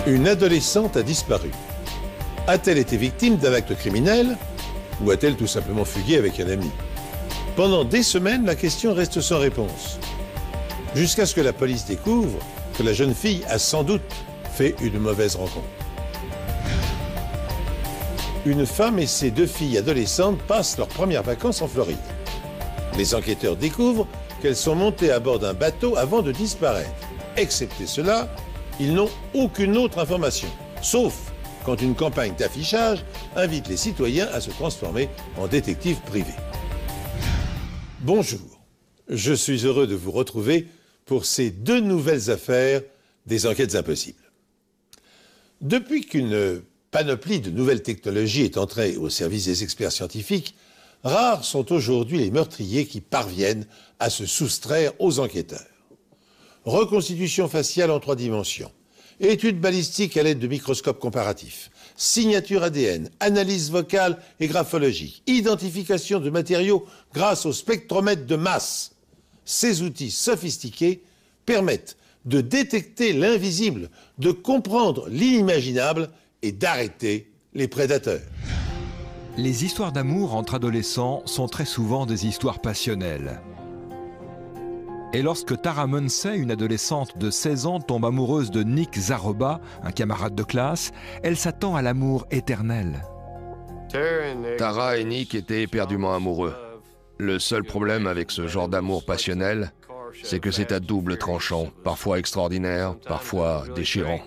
Une adolescente a disparu. A-t-elle été victime d'un acte criminel ou a-t-elle tout simplement fugué avec un ami? Pendant des semaines, la question reste sans réponse. Jusqu'à ce que la police découvre que la jeune fille a sans doute fait une mauvaise rencontre. Une femme et ses 2 filles adolescentes passent leurs premières vacances en Floride. Les enquêteurs découvrent qu'elles sont montées à bord d'un bateau avant de disparaître. Excepté cela, ils n'ont aucune autre information, sauf quand une campagne d'affichage invite les citoyens à se transformer en détectives privés. Bonjour, je suis heureux de vous retrouver pour ces 2 nouvelles affaires des enquêtes impossibles. Depuis qu'une panoplie de nouvelles technologies est entrée au service des experts scientifiques, rares sont aujourd'hui les meurtriers qui parviennent à se soustraire aux enquêteurs. Reconstitution faciale en 3 dimensions, études balistiques à l'aide de microscopes comparatifs, signature ADN, analyse vocale et graphologique, identification de matériaux grâce au spectromètre de masse. Ces outils sophistiqués permettent de détecter l'invisible, de comprendre l'inimaginable et d'arrêter les prédateurs. Les histoires d'amour entre adolescents sont très souvent des histoires passionnelles. Et lorsque Tara Munsey, une adolescente de 16 ans, tombe amoureuse de Nick Zaroba, un camarade de classe, elle s'attend à l'amour éternel. Tara et Nick étaient éperdument amoureux. Le seul problème avec ce genre d'amour passionnel, c'est que c'est à double tranchant, parfois extraordinaire, parfois déchirant.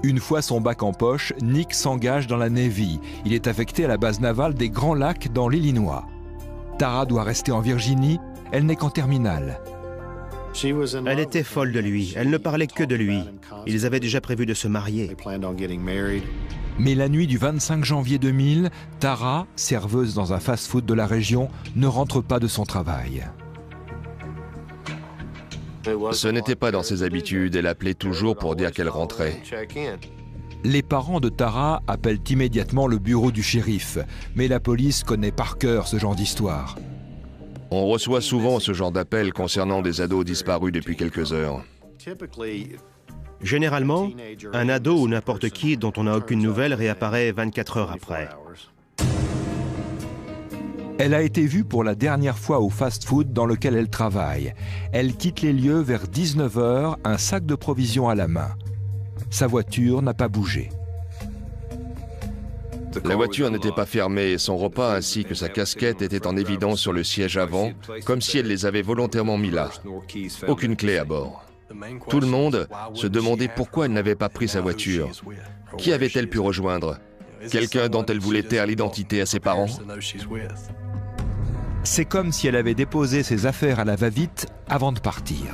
Une fois son bac en poche, Nick s'engage dans la Navy. Il est affecté à la base navale des Grands Lacs dans l'Illinois. Tara doit rester en Virginie, elle n'est qu'en terminale. Elle était folle de lui, elle ne parlait que de lui. Ils avaient déjà prévu de se marier. Mais la nuit du 25 janvier 2000, Tara, serveuse dans un fast-food de la région, ne rentre pas de son travail. Ce n'était pas dans ses habitudes, elle appelait toujours pour dire qu'elle rentrait. Les parents de Tara appellent immédiatement le bureau du shérif, mais la police connaît par cœur ce genre d'histoire. On reçoit souvent ce genre d'appels concernant des ados disparus depuis quelques heures. Généralement, un ado ou n'importe qui dont on n'a aucune nouvelle réapparaît 24 heures après. Elle a été vue pour la dernière fois au fast-food dans lequel elle travaille. Elle quitte les lieux vers 19 h, un sac de provisions à la main. Sa voiture n'a pas bougé. La voiture n'était pas fermée et son repas ainsi que sa casquette étaient en évidence sur le siège avant, comme si elle les avait volontairement mis là. Aucune clé à bord. Tout le monde se demandait pourquoi elle n'avait pas pris sa voiture. Qui avait-elle pu rejoindre? Quelqu'un dont elle voulait taire l'identité à ses parents? C'est comme si elle avait déposé ses affaires à la va-vite avant de partir.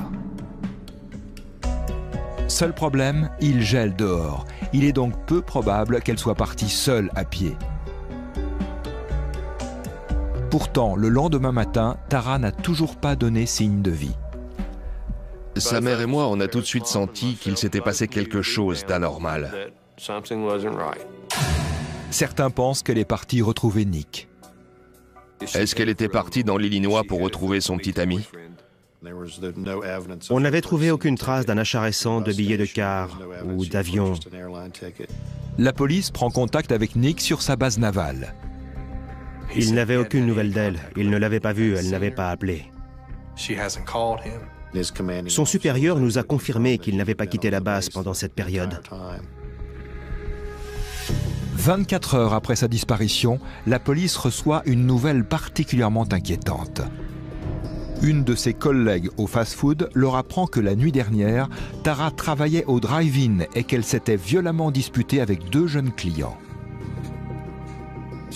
Seul problème, il gèle dehors. Il est donc peu probable qu'elle soit partie seule à pied. Pourtant, le lendemain matin, Tara n'a toujours pas donné signe de vie. Sa mère et moi, on a tout de suite senti qu'il s'était passé quelque chose d'anormal. Certains pensent qu'elle est partie retrouver Nick. Est-ce qu'elle était partie dans l'Illinois pour retrouver son petit ami? On n'avait trouvé aucune trace d'un achat récent de billets de car ou d'avion. La police prend contact avec Nick sur sa base navale. Il n'avait aucune nouvelle d'elle. Il ne l'avait pas vue, elle n'avait pas appelé. Son supérieur nous a confirmé qu'il n'avait pas quitté la base pendant cette période. 24 heures après sa disparition, la police reçoit une nouvelle particulièrement inquiétante. Une de ses collègues au fast-food leur apprend que la nuit dernière, Tara travaillait au drive-in et qu'elle s'était violemment disputée avec 2 jeunes clients.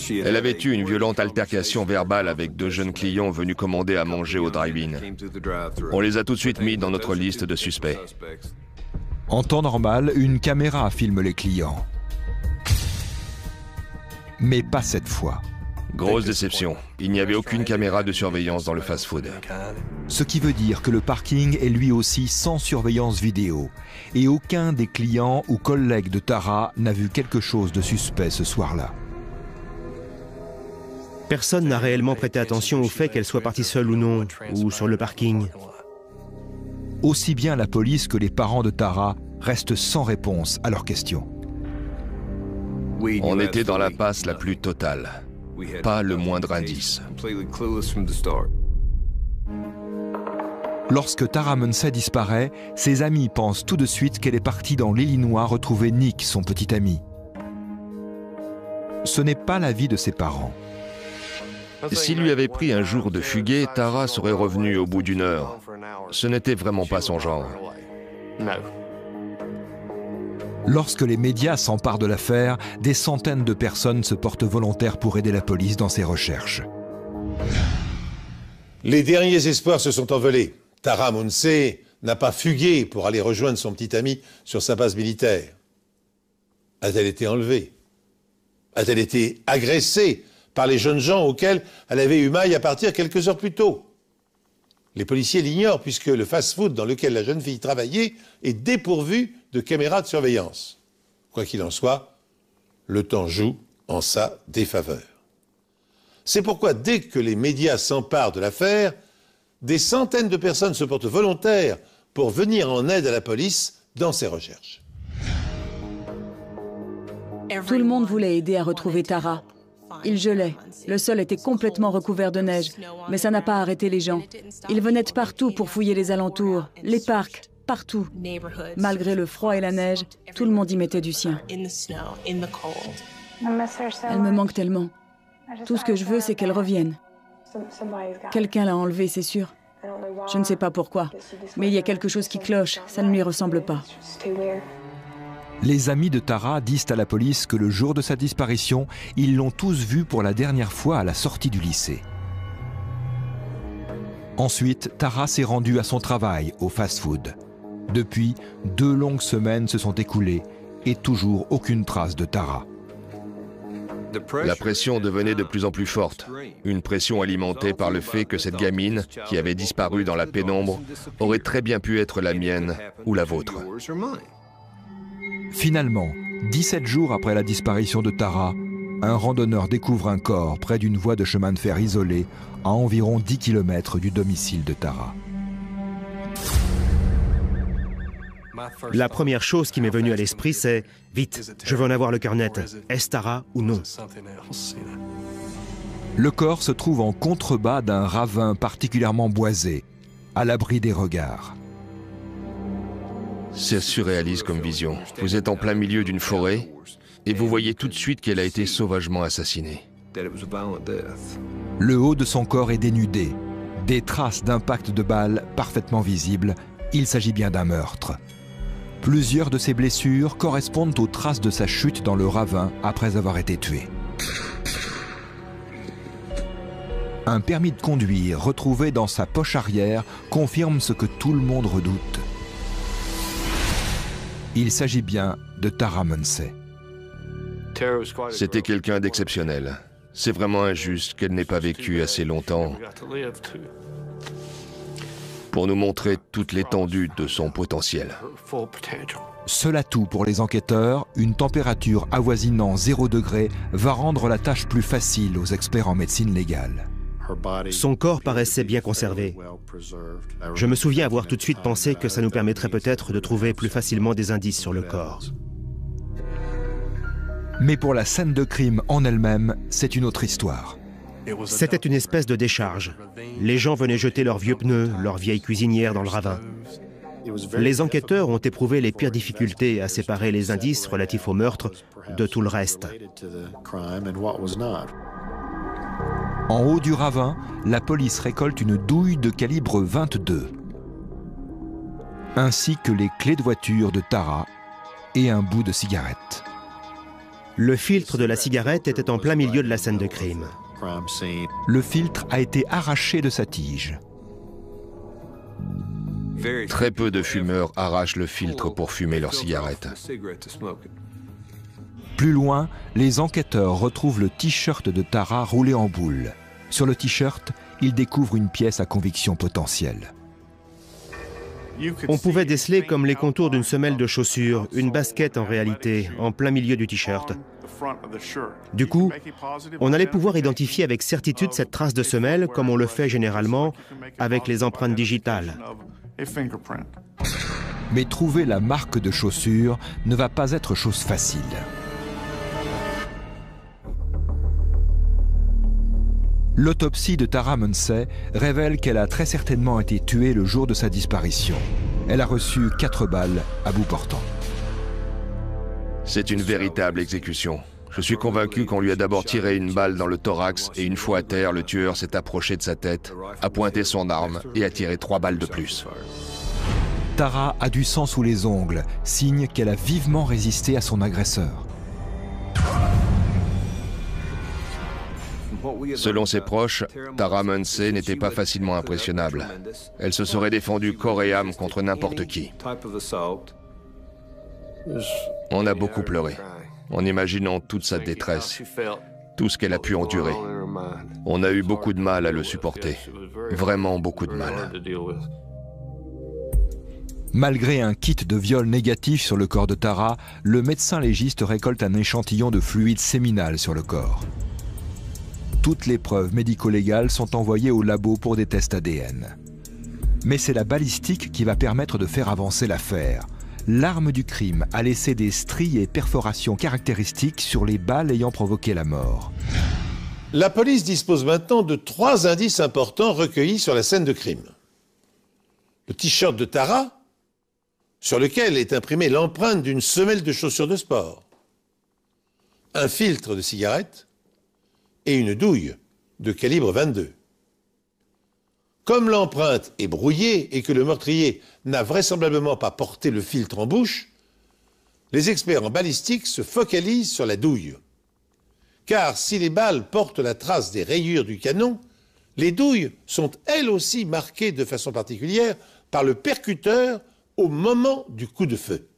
Elle avait eu une violente altercation verbale avec 2 jeunes clients venus commander à manger au drive-in. On les a tout de suite mis dans notre liste de suspects. En temps normal, une caméra filme les clients. Mais pas cette fois. Grosse déception. Il n'y avait aucune caméra de surveillance dans le fast-food. Ce qui veut dire que le parking est lui aussi sans surveillance vidéo. Et aucun des clients ou collègues de Tara n'a vu quelque chose de suspect ce soir-là. Personne n'a réellement prêté attention au fait qu'elle soit partie seule ou non, ou sur le parking. Aussi bien la police que les parents de Tara restent sans réponse à leurs questions. On était dans l'impasse la plus totale. Pas le moindre indice. Lorsque Tara Munsey disparaît, ses amis pensent tout de suite qu'elle est partie dans l'Illinois retrouver Nick, son petit ami. Ce n'est pas l'avis de ses parents. S'il lui avait pris un jour de fuguer, Tara serait revenue au bout d'une heure. Ce n'était vraiment pas son genre. Lorsque les médias s'emparent de l'affaire, des centaines de personnes se portent volontaires pour aider la police dans ses recherches. Les derniers espoirs se sont envolés. Tara Munsey n'a pas fugué pour aller rejoindre son petit ami sur sa base militaire. A-t-elle été enlevée? A-t-elle été agressée par les jeunes gens auxquels elle avait eu maille à partir quelques heures plus tôt? Les policiers l'ignorent puisque le fast-food dans lequel la jeune fille travaillait est dépourvu de caméras de surveillance. Quoi qu'il en soit, le temps joue en sa défaveur. C'est pourquoi dès que les médias s'emparent de l'affaire, des centaines de personnes se portent volontaires pour venir en aide à la police dans ses recherches. Tout le monde voulait aider à retrouver Tara. Il gelait. Le sol était complètement recouvert de neige. Mais ça n'a pas arrêté les gens. Ils venaient de partout pour fouiller les alentours, les parcs, partout. Malgré le froid et la neige, tout le monde y mettait du sien. Elle me manque tellement. Tout ce que je veux, c'est qu'elle revienne. Quelqu'un l'a enlevée, c'est sûr. Je ne sais pas pourquoi. Mais il y a quelque chose qui cloche. Ça ne lui ressemble pas. Les amis de Tara disent à la police que le jour de sa disparition, ils l'ont tous vue pour la dernière fois à la sortie du lycée. Ensuite, Tara s'est rendue à son travail, au fast-food. Depuis, 2 longues semaines se sont écoulées et toujours aucune trace de Tara. La pression devenait de plus en plus forte. Une pression alimentée par le fait que cette gamine, qui avait disparu dans la pénombre, aurait très bien pu être la mienne ou la vôtre. Finalement, 17 jours après la disparition de Tara, un randonneur découvre un corps près d'une voie de chemin de fer isolée à environ 10 km du domicile de Tara. La première chose qui m'est venue à l'esprit, c'est « Vite, je veux en avoir le cœur net. Est-ce Tara ou non ?» Le corps se trouve en contrebas d'un ravin particulièrement boisé, à l'abri des regards. C'est surréaliste comme vision. Vous êtes en plein milieu d'une forêt et vous voyez tout de suite qu'elle a été sauvagement assassinée. Le haut de son corps est dénudé. Des traces d'impact de balles parfaitement visibles. Il s'agit bien d'un meurtre. Plusieurs de ses blessures correspondent aux traces de sa chute dans le ravin après avoir été tué. Un permis de conduire retrouvé dans sa poche arrière confirme ce que tout le monde redoute. Il s'agit bien de Tara Munsey. C'était quelqu'un d'exceptionnel. C'est vraiment injuste qu'elle n'ait pas vécu assez longtemps pour nous montrer toute l'étendue de son potentiel. Seul atout pour les enquêteurs, une température avoisinant 0 degré va rendre la tâche plus facile aux experts en médecine légale. Son corps paraissait bien conservé. Je me souviens avoir tout de suite pensé que ça nous permettrait peut-être de trouver plus facilement des indices sur le corps. Mais pour la scène de crime en elle-même, c'est une autre histoire. C'était une espèce de décharge. Les gens venaient jeter leurs vieux pneus, leurs vieilles cuisinières dans le ravin. Les enquêteurs ont éprouvé les pires difficultés à séparer les indices relatifs au meurtre de tout le reste. En haut du ravin, la police récolte une douille de calibre 22, ainsi que les clés de voiture de Tara et un bout de cigarette. Le filtre de la cigarette était en plein milieu de la scène de crime. Le filtre a été arraché de sa tige. Très peu de fumeurs arrachent le filtre pour fumer leurs cigarettes. Plus loin, les enquêteurs retrouvent le t-shirt de Tara roulé en boule. Sur le t-shirt, ils découvrent une pièce à conviction potentielle. On pouvait déceler comme les contours d'une semelle de chaussure, une basket en réalité, en plein milieu du t-shirt. Du coup, on allait pouvoir identifier avec certitude cette trace de semelle comme on le fait généralement avec les empreintes digitales. Mais trouver la marque de chaussure ne va pas être chose facile. L'autopsie de Tara Munsey révèle qu'elle a très certainement été tuée le jour de sa disparition. Elle a reçu 4 balles à bout portant. C'est une véritable exécution. Je suis convaincu qu'on lui a d'abord tiré une balle dans le thorax et une fois à terre, le tueur s'est approché de sa tête, a pointé son arme et a tiré 3 balles de plus. Tara a du sang sous les ongles, signe qu'elle a vivement résisté à son agresseur. Selon ses proches, Tara Munsey n'était pas facilement impressionnable. Elle se serait défendue corps et âme contre n'importe qui. On a beaucoup pleuré, en imaginant toute sa détresse, tout ce qu'elle a pu endurer. On a eu beaucoup de mal à le supporter, vraiment beaucoup de mal. Malgré un kit de viol négatif sur le corps de Tara, le médecin légiste récolte un échantillon de fluide séminal sur le corps. Toutes les preuves médico-légales sont envoyées au labo pour des tests ADN. Mais c'est la balistique qui va permettre de faire avancer l'affaire. L'arme du crime a laissé des stries et perforations caractéristiques sur les balles ayant provoqué la mort. La police dispose maintenant de 3 indices importants recueillis sur la scène de crime. Le t-shirt de Tara, sur lequel est imprimée l'empreinte d'une semelle de chaussures de sport. Un filtre de cigarette et une douille de calibre 22. Comme l'empreinte est brouillée et que le meurtrier n'a vraisemblablement pas porté le filtre en bouche, les experts en balistique se focalisent sur la douille. Car si les balles portent la trace des rayures du canon, les douilles sont elles aussi marquées de façon particulière par le percuteur au moment du coup de feu.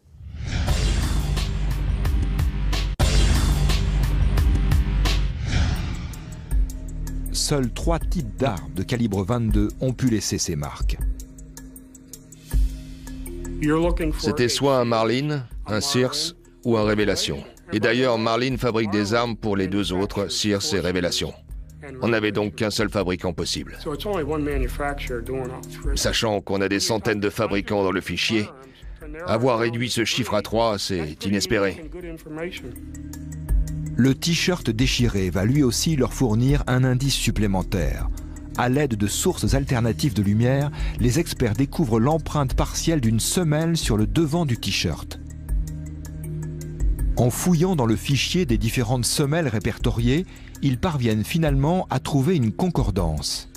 Seuls 3 types d'armes de calibre 22 ont pu laisser ces marques. C'était soit un Marlin, un Sears ou un Révélation. Et d'ailleurs, Marlin fabrique des armes pour les 2 autres, Sears et Révélation. On n'avait donc qu'un seul fabricant possible. Sachant qu'on a des centaines de fabricants dans le fichier, avoir réduit ce chiffre à 3, c'est inespéré. Le t-shirt déchiré va lui aussi leur fournir un indice supplémentaire. À l'aide de sources alternatives de lumière, les experts découvrent l'empreinte partielle d'une semelle sur le devant du t-shirt. En fouillant dans le fichier des différentes semelles répertoriées, ils parviennent finalement à trouver une concordance.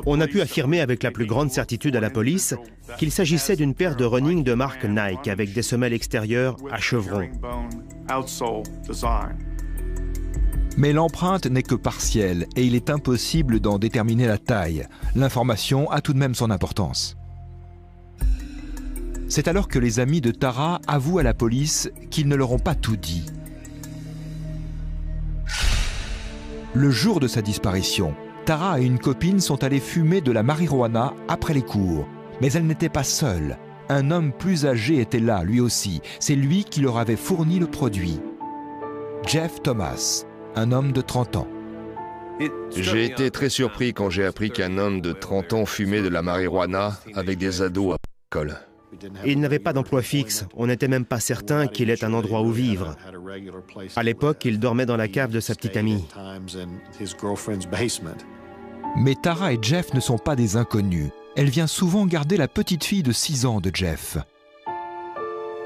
On a pu affirmer avec la plus grande certitude à la police qu'il s'agissait d'une paire de running de marque Nike avec des semelles extérieures à chevrons. Mais l'empreinte n'est que partielle et il est impossible d'en déterminer la taille. L'information a tout de même son importance. C'est alors que les amis de Tara avouent à la police qu'ils ne leur ont pas tout dit. Le jour de sa disparition, Tara et une copine sont allées fumer de la marijuana après les cours. Mais elle n'était pas seule. Un homme plus âgé était là, lui aussi. C'est lui qui leur avait fourni le produit. Jeff Thomas, un homme de 30 ans. J'ai été très surpris quand j'ai appris qu'un homme de 30 ans fumait de la marijuana avec des ados à l'école. Il n'avait pas d'emploi fixe. On n'était même pas certain qu'il ait un endroit où vivre. À l'époque, il dormait dans la cave de sa petite amie. Mais Tara et Jeff ne sont pas des inconnus. Elle vient souvent garder la petite fille de 6 ans de Jeff.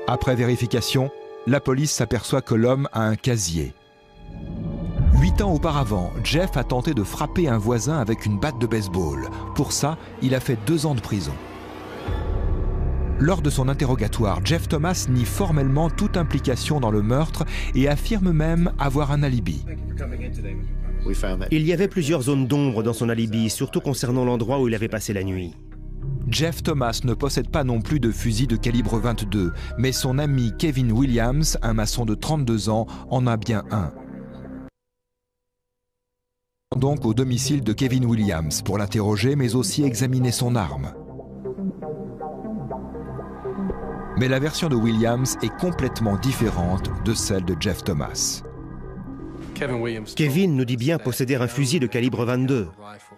Après vérification, la police s'aperçoit que l'homme a un casier. 8 ans auparavant, Jeff a tenté de frapper un voisin avec une batte de baseball. Pour ça, il a fait 2 ans de prison. Lors de son interrogatoire, Jeff Thomas nie formellement toute implication dans le meurtre et affirme même avoir un alibi. Il y avait plusieurs zones d'ombre dans son alibi, surtout concernant l'endroit où il avait passé la nuit. Jeff Thomas ne possède pas non plus de fusil de calibre 22, mais son ami Kevin Williams, un maçon de 32 ans, en a bien un. Donc au domicile de Kevin Williams pour l'interroger, mais aussi examiner son arme. Mais la version de Williams est complètement différente de celle de Jeff Thomas. Kevin nous dit bien posséder un fusil de calibre 22,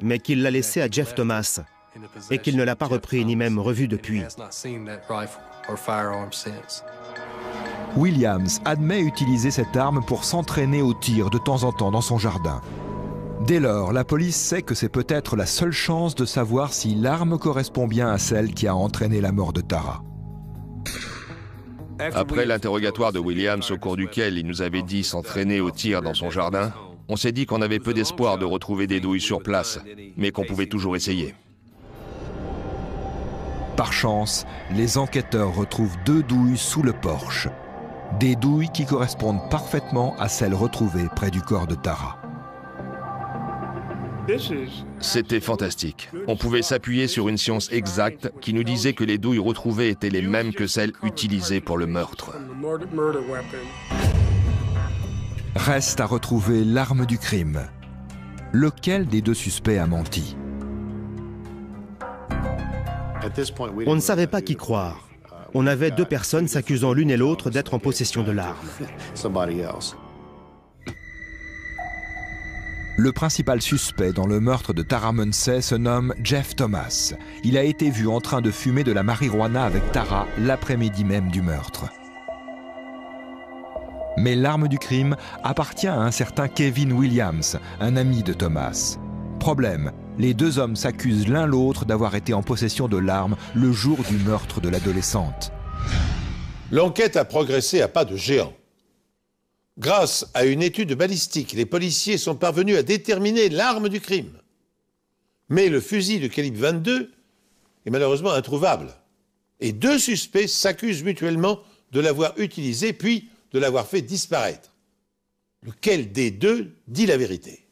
mais qu'il l'a laissé à Jeff Thomas et qu'il ne l'a pas repris ni même revu depuis. Williams admet utiliser cette arme pour s'entraîner au tir de temps en temps dans son jardin. Dès lors, la police sait que c'est peut-être la seule chance de savoir si l'arme correspond bien à celle qui a entraîné la mort de Tara. Après l'interrogatoire de Williams, au cours duquel il nous avait dit s'entraîner au tir dans son jardin, on s'est dit qu'on avait peu d'espoir de retrouver des douilles sur place, mais qu'on pouvait toujours essayer. Par chance, les enquêteurs retrouvent 2 douilles sous le porche. Des douilles qui correspondent parfaitement à celles retrouvées près du corps de Tara. C'était fantastique. On pouvait s'appuyer sur une science exacte qui nous disait que les douilles retrouvées étaient les mêmes que celles utilisées pour le meurtre. Reste à retrouver l'arme du crime. Lequel des 2 suspects a menti? On ne savait pas qui croire. On avait 2 personnes s'accusant l'une et l'autre d'être en possession de l'arme. Le principal suspect dans le meurtre de Tara Munsey se nomme Jeff Thomas. Il a été vu en train de fumer de la marijuana avec Tara l'après-midi même du meurtre. Mais l'arme du crime appartient à un certain Kevin Williams, un ami de Thomas. Problème, les 2 hommes s'accusent l'un l'autre d'avoir été en possession de l'arme le jour du meurtre de l'adolescente. L'enquête a progressé à pas de géant. Grâce à une étude balistique, les policiers sont parvenus à déterminer l'arme du crime. Mais le fusil de calibre 22 est malheureusement introuvable. Et 2 suspects s'accusent mutuellement de l'avoir utilisé puis de l'avoir fait disparaître. Lequel des 2 dit la vérité?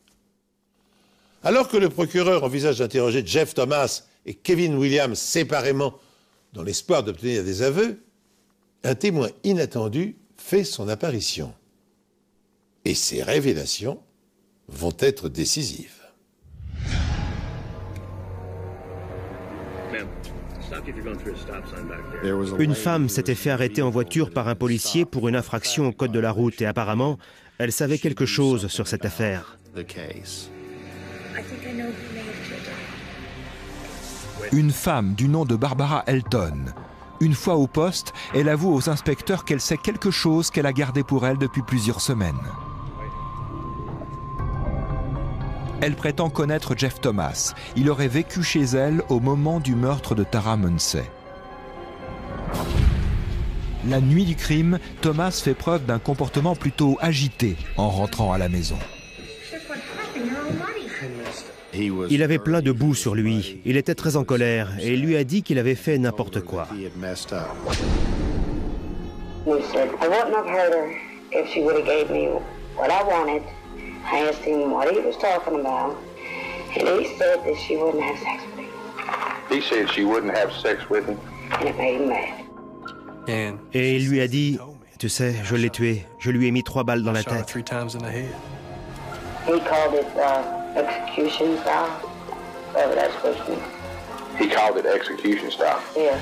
Alors que le procureur envisage d'interroger Jeff Thomas et Kevin Williams séparément dans l'espoir d'obtenir des aveux, un témoin inattendu fait son apparition. Et ces révélations vont être décisives. Une femme s'était fait arrêter en voiture par un policier pour une infraction au code de la route et apparemment, elle savait quelque chose sur cette affaire. Une femme du nom de Barbara Elton. Une fois au poste, elle avoue aux inspecteurs qu'elle sait quelque chose qu'elle a gardé pour elle depuis plusieurs semaines. Elle prétend connaître Jeff Thomas. Il aurait vécu chez elle au moment du meurtre de Tara Munsey. La nuit du crime, Thomas fait preuve d'un comportement plutôt agité en rentrant à la maison. Il avait plein de boue sur lui. Il était très en colère et il lui a dit qu'il avait fait n'importe quoi. I asked him what he was talking about, and he said that she wouldn't have sex with him. He said she wouldn't have sex with him. And it made him mad. Et il lui a dit, tu sais, je l'ai tué, je lui ai mis 3 balles dans la tête. He called it execution style, whatever that's supposed to mean. He called it execution style. Yeah.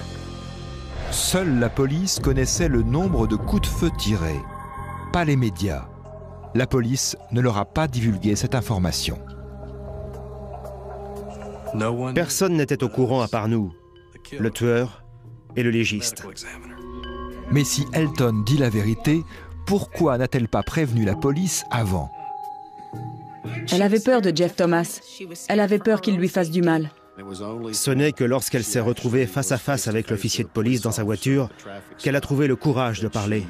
Seule la police connaissait le nombre de coups de feu tirés, pas les médias. La police ne leur a pas divulgué cette information. Personne n'était au courant à part nous, le tueur et le légiste. Mais si Elton dit la vérité, pourquoi n'a-t-elle pas prévenu la police avant? Elle avait peur de Jeff Thomas. Elle avait peur qu'il lui fasse du mal. Ce n'est que lorsqu'elle s'est retrouvée face à face avec l'officier de police dans sa voiture qu'elle a trouvé le courage de parler.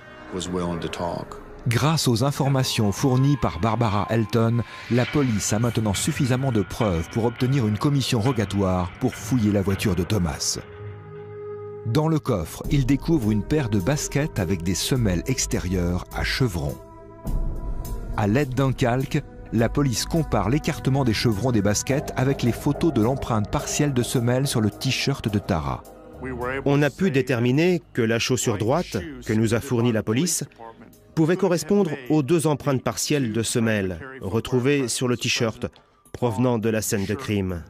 Grâce aux informations fournies par Barbara Elton, la police a maintenant suffisamment de preuves pour obtenir une commission rogatoire pour fouiller la voiture de Thomas. Dans le coffre, ils découvrent une paire de baskets avec des semelles extérieures à chevrons. À l'aide d'un calque, la police compare l'écartement des chevrons des baskets avec les photos de l'empreinte partielle de semelle sur le t-shirt de Tara. On a pu déterminer que la chaussure droite, que nous a fournie la police, pouvait correspondre aux 2 empreintes partielles de semelles retrouvées sur le t-shirt provenant de la scène de crime.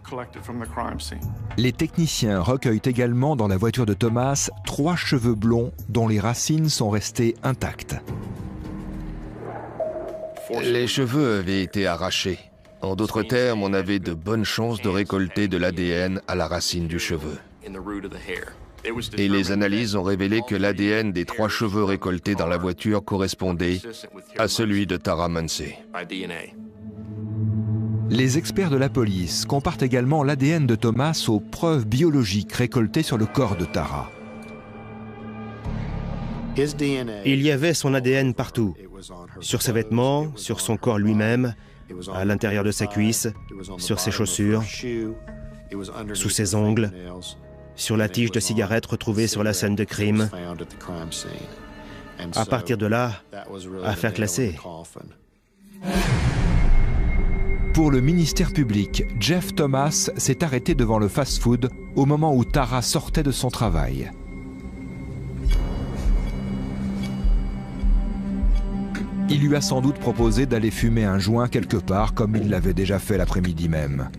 Les techniciens recueillent également dans la voiture de Thomas 3 cheveux blonds dont les racines sont restées intactes. Les cheveux avaient été arrachés. En d'autres termes, on avait de bonnes chances de récolter de l'ADN à la racine du cheveu. Et les analyses ont révélé que l'ADN des 3 cheveux récoltés dans la voiture correspondait à celui de Tara Munsey. Les experts de la police comparent également l'ADN de Thomas aux preuves biologiques récoltées sur le corps de Tara. Il y avait son ADN partout, sur ses vêtements, sur son corps lui-même, à l'intérieur de sa cuisse, sur ses chaussures, sous ses ongles, sur la tige de cigarette retrouvée sur la scène de crime. À partir de là, affaire classée. Pour le ministère public, Jeff Thomas s'est arrêté devant le fast-food au moment où Tara sortait de son travail. Il lui a sans doute proposé d'aller fumer un joint quelque part, comme il l'avait déjà fait l'après-midi même.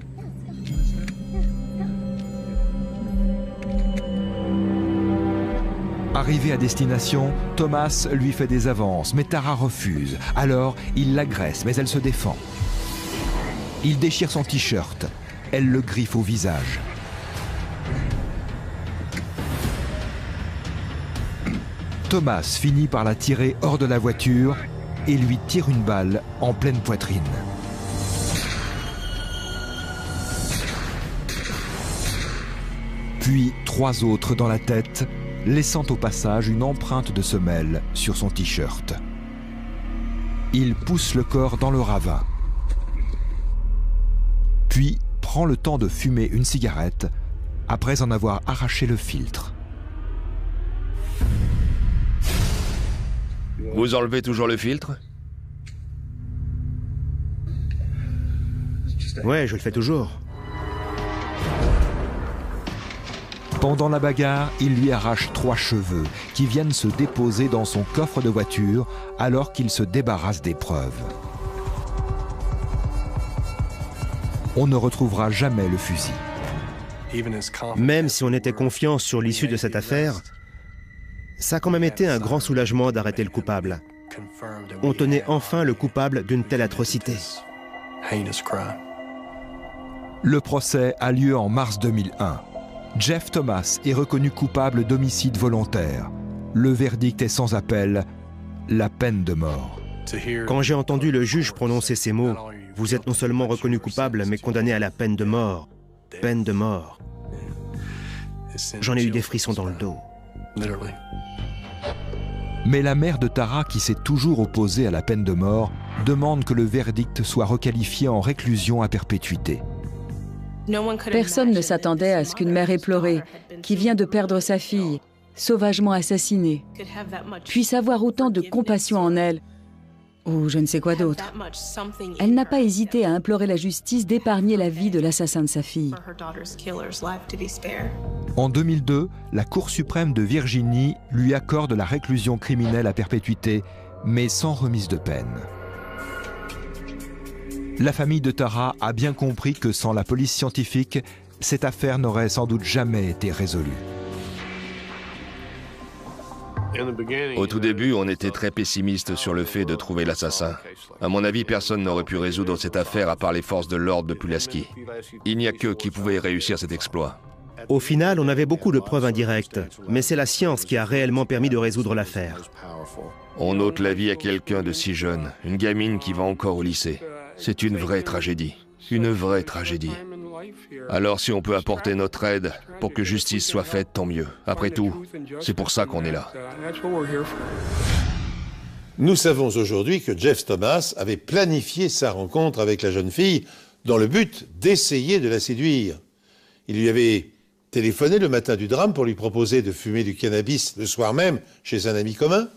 Arrivé à destination, Thomas lui fait des avances, mais Tara refuse. Alors, il l'agresse, mais elle se défend. Il déchire son t-shirt. Elle le griffe au visage. Thomas finit par la tirer hors de la voiture et lui tire une balle en pleine poitrine. Puis 3 autres dans la tête, laissant au passage une empreinte de semelle sur son t-shirt. Il pousse le corps dans le ravin. Puis prend le temps de fumer une cigarette après en avoir arraché le filtre. Vous enlevez toujours le filtre? Ouais, je le fais toujours. Pendant la bagarre, il lui arrache 3 cheveux qui viennent se déposer dans son coffre de voiture alors qu'il se débarrasse des preuves. On ne retrouvera jamais le fusil. Même si on était confiant sur l'issue de cette affaire, ça a quand même été un grand soulagement d'arrêter le coupable. On tenait enfin le coupable d'une telle atrocité. Le procès a lieu en mars 2001. Jeff Thomas est reconnu coupable d'homicide volontaire. Le verdict est sans appel, la peine de mort. Quand j'ai entendu le juge prononcer ces mots, « Vous êtes non seulement reconnu coupable, mais condamné à la peine de mort. » Peine de mort. J'en ai eu des frissons dans le dos. Mais la mère de Tara, qui s'est toujours opposée à la peine de mort, demande que le verdict soit requalifié en réclusion à perpétuité. Personne ne s'attendait à ce qu'une mère éplorée, qui vient de perdre sa fille, sauvagement assassinée, puisse avoir autant de compassion en elle, ou je ne sais quoi d'autre. Elle n'a pas hésité à implorer la justice d'épargner la vie de l'assassin de sa fille. En 2002, la Cour suprême de Virginie lui accorde la réclusion criminelle à perpétuité, mais sans remise de peine. La famille de Tara a bien compris que sans la police scientifique, cette affaire n'aurait sans doute jamais été résolue. Au tout début, on était très pessimiste sur le fait de trouver l'assassin. À mon avis, personne n'aurait pu résoudre cette affaire à part les forces de l'ordre de Pulaski. Il n'y a qu'eux qui pouvaient réussir cet exploit. Au final, on avait beaucoup de preuves indirectes, mais c'est la science qui a réellement permis de résoudre l'affaire. On ôte la vie à quelqu'un de si jeune, une gamine qui va encore au lycée. C'est une vraie tragédie. Une vraie tragédie. Alors si on peut apporter notre aide pour que justice soit faite, tant mieux. Après tout, c'est pour ça qu'on est là. Nous savons aujourd'hui que Jeff Thomas avait planifié sa rencontre avec la jeune fille dans le but d'essayer de la séduire. Il lui avait téléphoné le matin du drame pour lui proposer de fumer du cannabis le soir même chez un ami commun.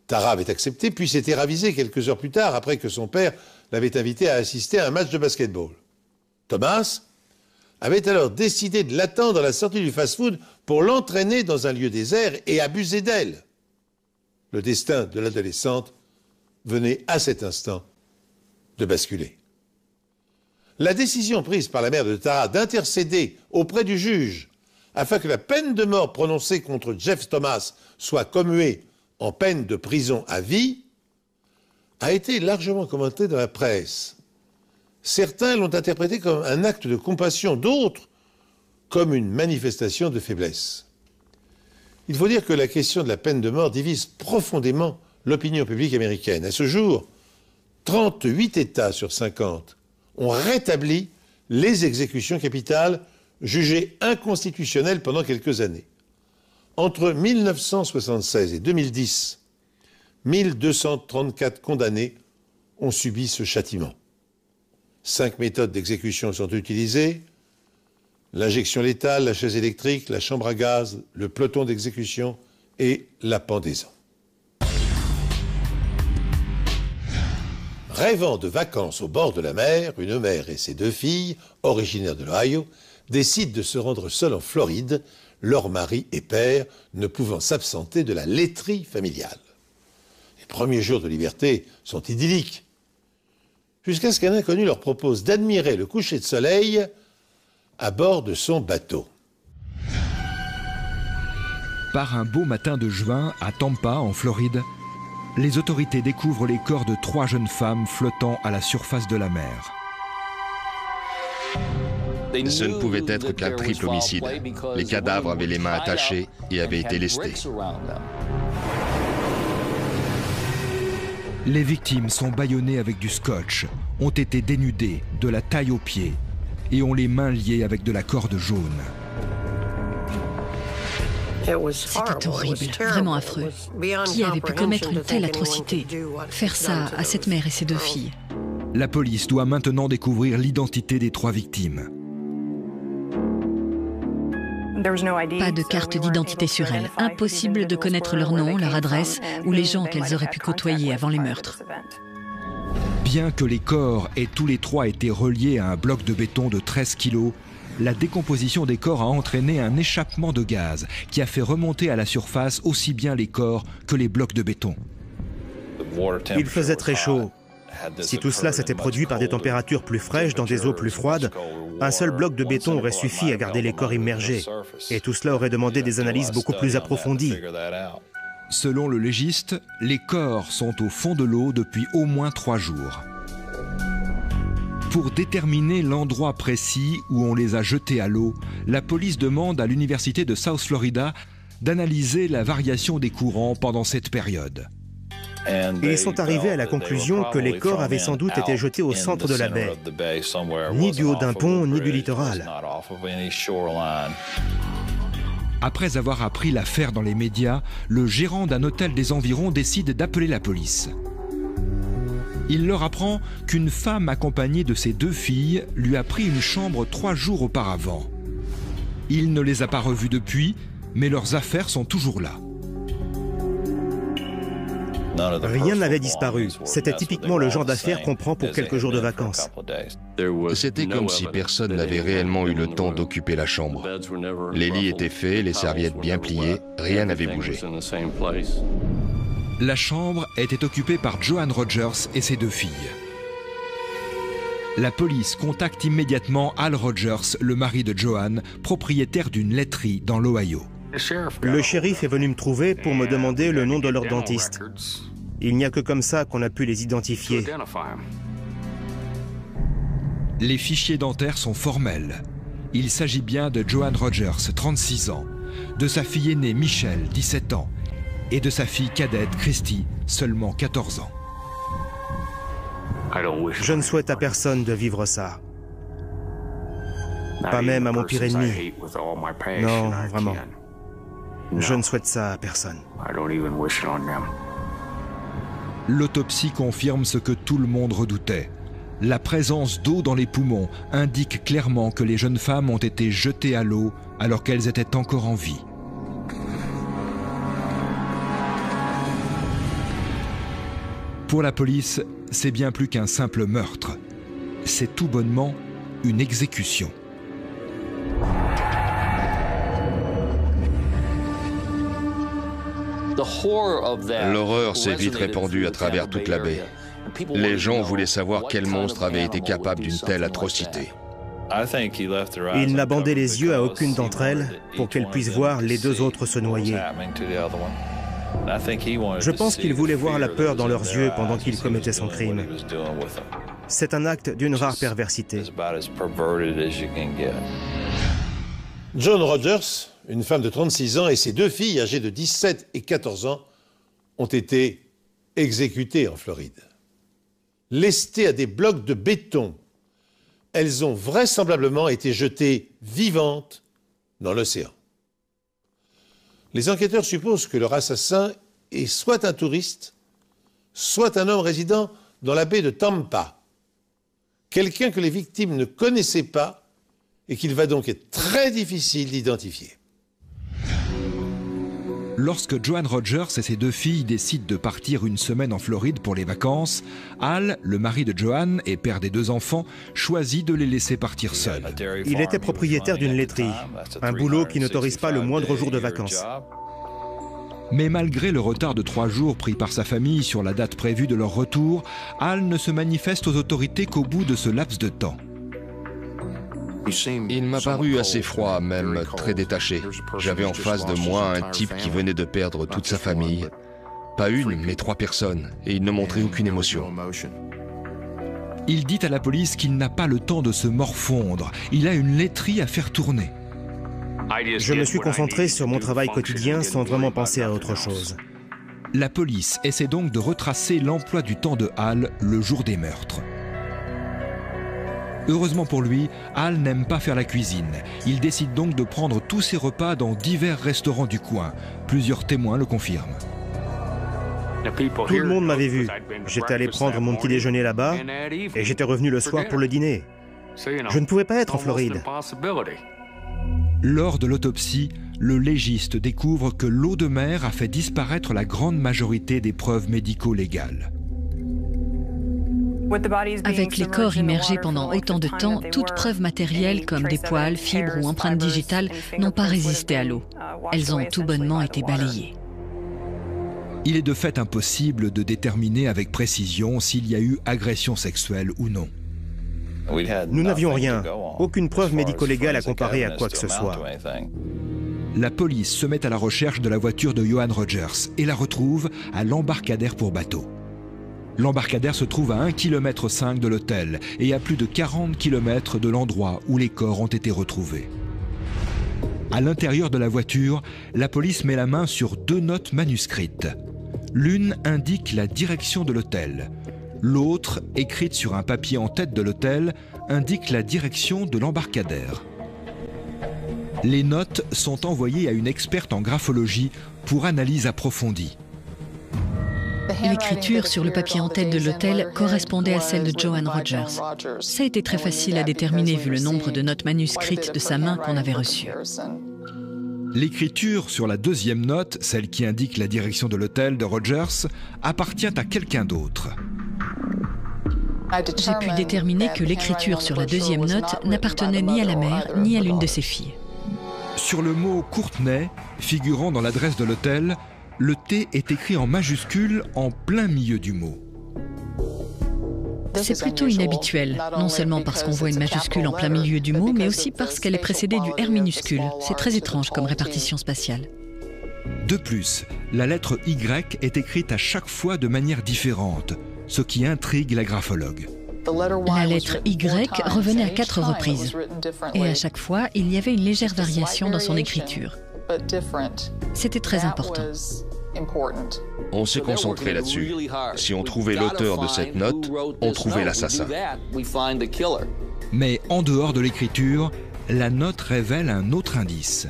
Tara avait accepté, puis s'était ravisée quelques heures plus tard, après que son père l'avait invité à assister à un match de basketball. Thomas avait alors décidé de l'attendre à la sortie du fast-food pour l'entraîner dans un lieu désert et abuser d'elle. Le destin de l'adolescente venait à cet instant de basculer. La décision prise par la mère de Tara d'intercéder auprès du juge afin que la peine de mort prononcée contre Jeff Thomas soit commuée en peine de prison à vie a été largement commenté dans la presse. Certains l'ont interprété comme un acte de compassion, d'autres comme une manifestation de faiblesse. Il faut dire que la question de la peine de mort divise profondément l'opinion publique américaine. À ce jour, 38 États sur 50 ont rétabli les exécutions capitales jugées inconstitutionnelles pendant quelques années. Entre 1976 et 2010, 1234 condamnés ont subi ce châtiment. 5 méthodes d'exécution sont utilisées: l'injection létale, la chaise électrique, la chambre à gaz, le peloton d'exécution et la pendaison. Rêvant de vacances au bord de la mer, une mère et ses 2 filles, originaires de l'Ohio, décident de se rendre seules en Floride, leur mari et père ne pouvant s'absenter de la laiterie familiale. Les premiers jours de liberté sont idylliques, jusqu'à ce qu'un inconnu leur propose d'admirer le coucher de soleil à bord de son bateau. Par un beau matin de juin, à Tampa, en Floride, les autorités découvrent les corps de 3 jeunes femmes flottant à la surface de la mer. Ce ne pouvait être qu'un triple homicide. Les cadavres avaient les mains attachées et avaient été lestés. Les victimes sont bâillonnées avec du scotch, ont été dénudées de la taille aux pieds et ont les mains liées avec de la corde jaune. C'était horrible, vraiment affreux. Qui avait pu commettre une telle atrocité? Faire ça à cette mère et ses 2 filles? La police doit maintenant découvrir l'identité des 3 victimes. Pas de carte d'identité sur elles. Impossible de connaître leur nom, leur adresse ou les gens qu'elles auraient pu côtoyer avant les meurtres. Bien que les corps aient tous les 3 été reliés à un bloc de béton de 13 kilos, la décomposition des corps a entraîné un échappement de gaz qui a fait remonter à la surface aussi bien les corps que les blocs de béton. Il faisait très chaud. Si tout cela s'était produit par des températures plus fraîches dans des eaux plus froides, un seul bloc de béton aurait suffi à garder les corps immergés. Et tout cela aurait demandé des analyses beaucoup plus approfondies. Selon le légiste, les corps sont au fond de l'eau depuis au moins 3 jours. Pour déterminer l'endroit précis où on les a jetés à l'eau, la police demande à l'université de South Florida d'analyser la variation des courants pendant cette période. Et ils sont arrivés à la conclusion que les corps avaient sans doute été jetés au centre de la baie, ni du haut d'un pont, ni du littoral. Après avoir appris l'affaire dans les médias, le gérant d'un hôtel des environs décide d'appeler la police. Il leur apprend qu'une femme accompagnée de ses 2 filles lui a pris une chambre 3 jours auparavant. Il ne les a pas revues depuis, mais leurs affaires sont toujours là. Rien n'avait disparu. C'était typiquement le genre d'affaires qu'on prend pour quelques jours de vacances. C'était comme si personne n'avait réellement eu le temps d'occuper la chambre. Les lits étaient faits, les serviettes bien pliées, rien n'avait bougé. La chambre était occupée par Joan Rogers et ses 2 filles. La police contacte immédiatement Al Rogers, le mari de Joan, propriétaire d'une laiterie dans l'Ohio. Le shérif est venu me trouver pour me demander le nom de leur dentiste. Il n'y a que comme ça qu'on a pu les identifier. Les fichiers dentaires sont formels. Il s'agit bien de Joan Rogers, 36 ans, de sa fille aînée Michelle, 17 ans, et de sa fille cadette Christy, seulement 14 ans. Je ne souhaite à personne de vivre ça. Pas même à mon pire ennemi. Non, vraiment. Je ne souhaite ça à personne. L'autopsie confirme ce que tout le monde redoutait. La présence d'eau dans les poumons indique clairement que les jeunes femmes ont été jetées à l'eau alors qu'elles étaient encore en vie. Pour la police, c'est bien plus qu'un simple meurtre. C'est tout bonnement une exécution. L'horreur s'est vite répandue à travers toute la baie. Les gens voulaient savoir quel monstre avait été capable d'une telle atrocité. Il n'a bandé les yeux à aucune d'entre elles pour qu'elles puissent voir les 2 autres se noyer. Je pense qu'il voulait voir la peur dans leurs yeux pendant qu'il commettait son crime. C'est un acte d'une rare perversité. Joan Rogers, une femme de 36 ans, et ses 2 filles âgées de 17 et 14 ans ont été exécutées en Floride. Lestées à des blocs de béton, elles ont vraisemblablement été jetées vivantes dans l'océan. Les enquêteurs supposent que leur assassin est soit un touriste, soit un homme résidant dans la baie de Tampa. Quelqu'un que les victimes ne connaissaient pas et qu'il va donc être très difficile d'identifier. Lorsque Joan Rogers et ses 2 filles décident de partir une semaine en Floride pour les vacances, Al, le mari de Joan et père des 2 enfants, choisit de les laisser partir seuls. Il était propriétaire d'une laiterie, un boulot qui n'autorise pas le moindre jour de vacances. Mais malgré le retard de 3 jours pris par sa famille sur la date prévue de leur retour, Al ne se manifeste aux autorités qu'au bout de ce laps de temps. Il m'a paru assez froid, même très détaché. J'avais en face de moi un type qui venait de perdre toute sa famille. Pas une, mais 3 personnes, et il ne montrait aucune émotion. Il dit à la police qu'il n'a pas le temps de se morfondre. Il a une laiterie à faire tourner. Je me suis concentré sur mon travail quotidien sans vraiment penser à autre chose. La police essaie donc de retracer l'emploi du temps de Al le jour des meurtres. Heureusement pour lui, Al n'aime pas faire la cuisine. Il décide donc de prendre tous ses repas dans divers restaurants du coin. Plusieurs témoins le confirment. Tout le monde m'avait vu. J'étais allé prendre mon petit déjeuner là-bas et j'étais revenu le soir pour le dîner. Je ne pouvais pas être en Floride. Lors de l'autopsie, le légiste découvre que l'eau de mer a fait disparaître la grande majorité des preuves médico-légales. Avec les corps immergés pendant autant de temps, toute preuve matérielle comme des poils, fibres ou empreintes digitales n'ont pas résisté à l'eau. Elles ont tout bonnement été balayées. Il est de fait impossible de déterminer avec précision s'il y a eu agression sexuelle ou non. Nous n'avions rien, aucune preuve médico-légale à comparer à quoi que ce soit. La police se met à la recherche de la voiture de Joan Rogers et la retrouve à l'embarcadère pour bateaux. L'embarcadère se trouve à 1,5 km de l'hôtel et à plus de 40 km de l'endroit où les corps ont été retrouvés. À l'intérieur de la voiture, la police met la main sur 2 notes manuscrites. L'une indique la direction de l'hôtel. L'autre, écrite sur un papier en tête de l'hôtel, indique la direction de l'embarcadère. Les notes sont envoyées à une experte en graphologie pour analyse approfondie. L'écriture sur le papier en tête de l'hôtel correspondait à celle de Joan Rogers. Ça a été très facile à déterminer vu le nombre de notes manuscrites de sa main qu'on avait reçues. L'écriture sur la 2e note, celle qui indique la direction de l'hôtel de Rogers, appartient à quelqu'un d'autre. J'ai pu déterminer que l'écriture sur la 2e note n'appartenait ni à la mère ni à l'une de ses filles. Sur le mot Courtenay, figurant dans l'adresse de l'hôtel, le T est écrit en majuscule en plein milieu du mot. C'est plutôt inhabituel, non seulement parce qu'on voit une majuscule en plein milieu du mot, mais aussi parce qu'elle est précédée du R minuscule. C'est très étrange comme répartition spatiale. De plus, la lettre Y est écrite à chaque fois de manière différente, ce qui intrigue la graphologue. La lettre Y revenait à 4 reprises, et à chaque fois, il y avait une légère variation dans son écriture. C'était très important. On s'est concentré là-dessus. Si on trouvait l'auteur de cette note, on trouvait l'assassin. Mais en dehors de l'écriture, la note révèle un autre indice.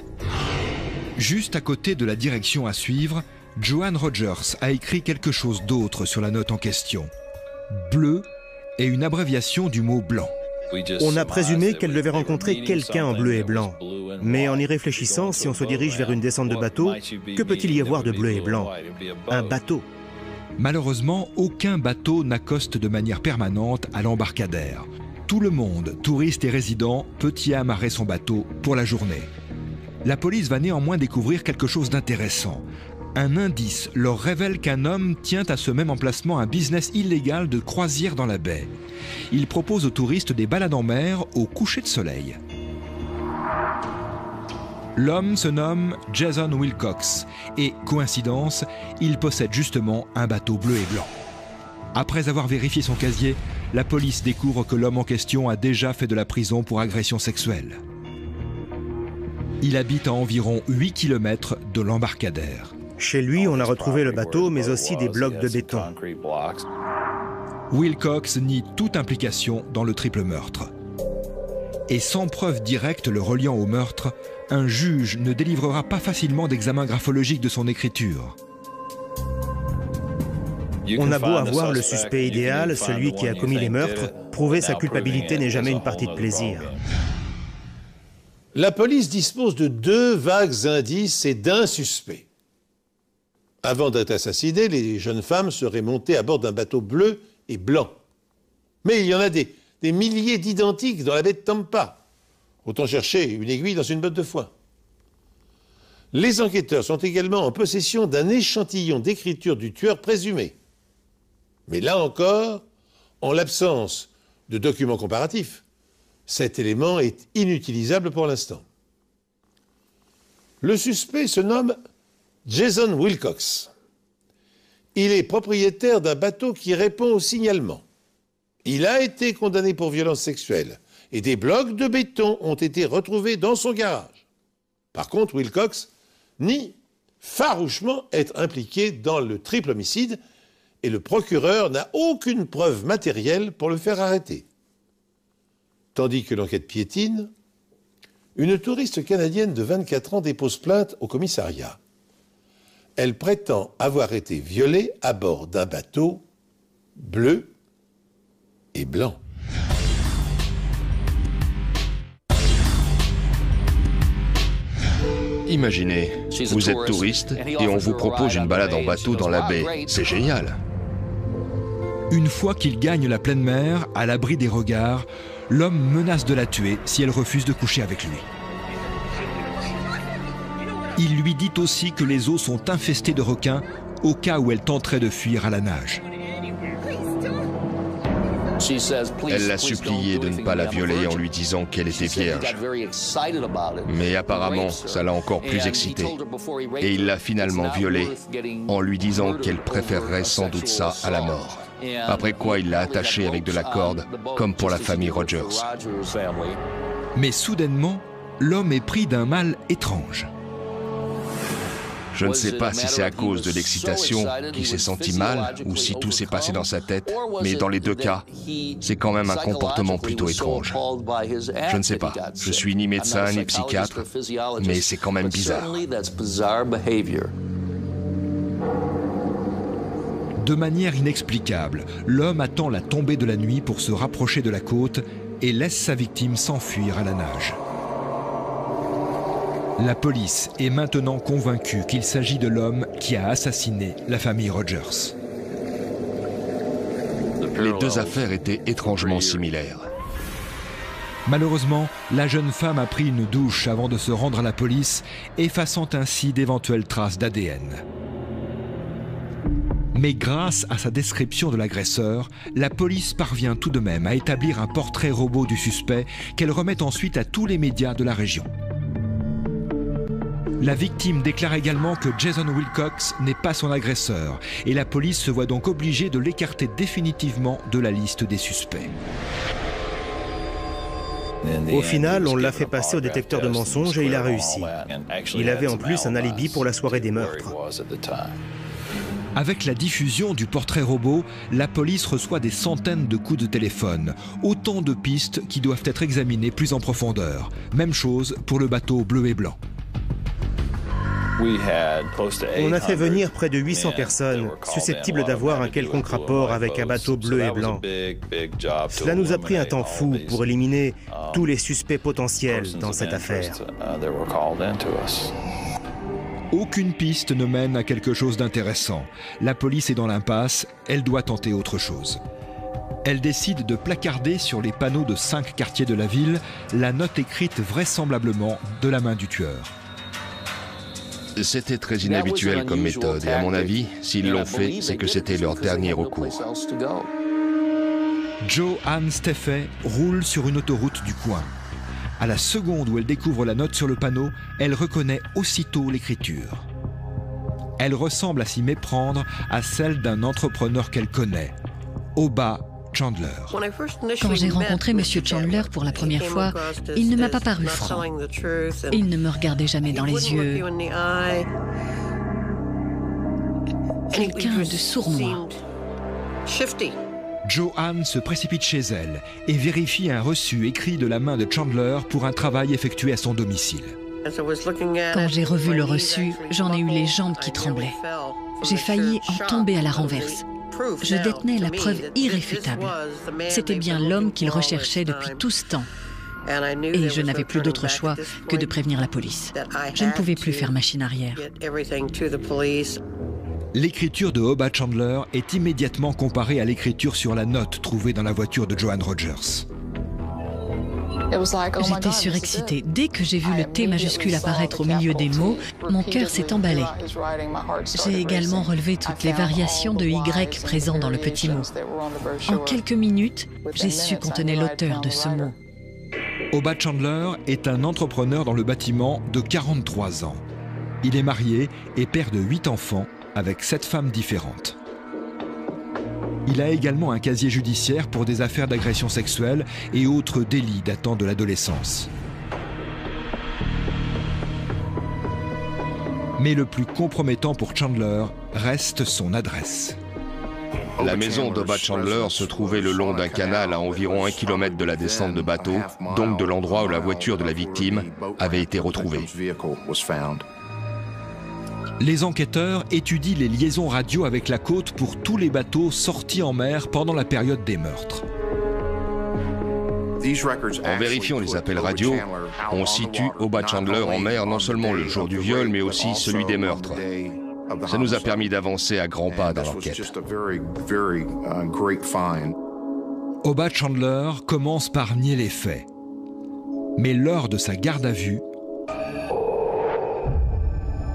Juste à côté de la direction à suivre, Joan Rogers a écrit quelque chose d'autre sur la note en question. Bleu et une abréviation du mot blanc. On a présumé qu'elle devait rencontrer quelqu'un en bleu et blanc. Mais en y réfléchissant, si on se dirige vers une descente de bateau, que peut-il y avoir de bleu et blanc? Un bateau. Malheureusement, aucun bateau n'accoste de manière permanente à l'embarcadère. Tout le monde, touristes et résidents, peut y amarrer son bateau pour la journée. La police va néanmoins découvrir quelque chose d'intéressant. Un indice leur révèle qu'un homme tient à ce même emplacement un business illégal de croisière dans la baie. Il propose aux touristes des balades en mer au coucher de soleil. L'homme se nomme Jason Wilcox et, coïncidence, il possède justement un bateau bleu et blanc. Après avoir vérifié son casier, la police découvre que l'homme en question a déjà fait de la prison pour agression sexuelle. Il habite à environ 8 km de l'embarcadère. Chez lui, on a retrouvé le bateau, mais aussi des blocs de béton. Wilcox nie toute implication dans le triple meurtre. Et sans preuve directe le reliant au meurtre, un juge ne délivrera pas facilement d'examen graphologique de son écriture. On a beau avoir le suspect idéal, celui qui a commis les meurtres, prouver sa culpabilité n'est jamais une partie de plaisir. La police dispose de 2 vagues indices et d'un suspect. Avant d'être assassinées, les jeunes femmes seraient montées à bord d'un bateau bleu et blanc. Mais il y en a des milliers d'identiques dans la baie de Tampa. Autant chercher une aiguille dans une botte de foin. Les enquêteurs sont également en possession d'un échantillon d'écriture du tueur présumé. Mais là encore, en l'absence de documents comparatifs, cet élément est inutilisable pour l'instant. Le suspect se nomme Jason Wilcox. Il est propriétaire d'un bateau qui répond au signalement. Il a été condamné pour violence sexuelle et des blocs de béton ont été retrouvés dans son garage. Par contre, Wilcox nie farouchement être impliqué dans le triple homicide et le procureur n'a aucune preuve matérielle pour le faire arrêter. Tandis que l'enquête piétine, une touriste canadienne de 24 ans dépose plainte au commissariat. Elle prétend avoir été violée à bord d'un bateau bleu et blanc. Imaginez, vous êtes touriste et on vous propose une balade en bateau dans la baie. C'est génial. Une fois qu'il gagne la pleine mer, à l'abri des regards, l'homme menace de la tuer si elle refuse de coucher avec lui. Il lui dit aussi que les eaux sont infestées de requins au cas où elle tenterait de fuir à la nage. Elle l'a supplié de ne pas la violer en lui disant qu'elle était vierge. Mais apparemment, ça l'a encore plus excitée. Et il l'a finalement violée en lui disant qu'elle préférerait sans doute ça à la mort. Après quoi, il l'a attachée avec de la corde, comme pour la famille Rogers. Mais soudainement, l'homme est pris d'un mal étrange. Je ne sais pas si c'est à cause de l'excitation qu'il s'est senti mal ou si tout s'est passé dans sa tête, mais dans les 2 cas, c'est quand même un comportement plutôt étrange. Je ne sais pas, je suis ni médecin ni psychiatre, mais c'est quand même bizarre. De manière inexplicable, l'homme attend la tombée de la nuit pour se rapprocher de la côte et laisse sa victime s'enfuir à la nage. La police est maintenant convaincue qu'il s'agit de l'homme qui a assassiné la famille Rogers. Les 2 affaires étaient étrangement similaires. Malheureusement, la jeune femme a pris une douche avant de se rendre à la police, effaçant ainsi d'éventuelles traces d'ADN. Mais grâce à sa description de l'agresseur, la police parvient tout de même à établir un portrait robot du suspect qu'elle remet ensuite à tous les médias de la région. La victime déclare également que Jason Wilcox n'est pas son agresseur et la police se voit donc obligée de l'écarter définitivement de la liste des suspects. Au final, on l'a fait passer au détecteur de mensonges et il a réussi. Il avait en plus un alibi pour la soirée des meurtres. Avec la diffusion du portrait robot, la police reçoit des centaines de coups de téléphone, autant de pistes qui doivent être examinées plus en profondeur. Même chose pour le bateau bleu et blanc. On a fait venir près de 800 personnes susceptibles d'avoir un quelconque rapport avec un bateau bleu et blanc. Cela nous a pris un temps fou pour éliminer tous les suspects potentiels dans cette affaire. Aucune piste ne mène à quelque chose d'intéressant. La police est dans l'impasse, elle doit tenter autre chose. Elle décide de placarder sur les panneaux de 5 quartiers de la ville la note écrite vraisemblablement de la main du tueur. C'était très inhabituel comme méthode et à mon avis, s'ils l'ont fait, c'est que c'était leur dernier recours. Joe Ann Steffey roule sur une autoroute du coin. À la seconde où elle découvre la note sur le panneau, elle reconnaît aussitôt l'écriture. Elle ressemble à s'y méprendre à celle d'un entrepreneur qu'elle connaît, Oba Chandler. Quand j'ai rencontré M. Chandler pour la première fois, il ne m'a pas paru franc. Il ne me regardait jamais dans les yeux. Quelqu'un de sournois. Joanne se précipite chez elle et vérifie un reçu écrit de la main de Chandler pour un travail effectué à son domicile. Quand j'ai revu le reçu, j'en ai eu les jambes qui tremblaient. J'ai failli en tomber à la renverse. Je détenais la preuve irréfutable. C'était bien l'homme qu'il recherchait depuis tout ce temps. Et je n'avais plus d'autre choix que de prévenir la police. Je ne pouvais plus faire machine arrière. L'écriture de Oba Chandler est immédiatement comparée à l'écriture sur la note trouvée dans la voiture de Joanne Rogers. J'étais surexcitée. Dès que j'ai vu le T majuscule apparaître au milieu des mots, mon cœur s'est emballé. J'ai également relevé toutes les variations de Y présents dans le petit mot. En quelques minutes, j'ai su qu'on tenait l'auteur de ce mot. Oba Chandler est un entrepreneur dans le bâtiment de 43 ans. Il est marié et père de 8 enfants avec 7 femmes différentes. Il a également un casier judiciaire pour des affaires d'agression sexuelle et autres délits datant de l'adolescence. Mais le plus compromettant pour Chandler reste son adresse. La maison d'Oba Chandler se trouvait le long d'un canal à environ 1 km de la descente de bateau, donc de l'endroit où la voiture de la victime avait été retrouvée. Les enquêteurs étudient les liaisons radio avec la côte pour tous les bateaux sortis en mer pendant la période des meurtres. En vérifiant les appels radio, on situe Oba Chandler en mer non seulement le jour du viol, mais aussi celui des meurtres. Ça nous a permis d'avancer à grands pas dans l'enquête. Oba Chandler commence par nier les faits. Mais lors de sa garde à vue,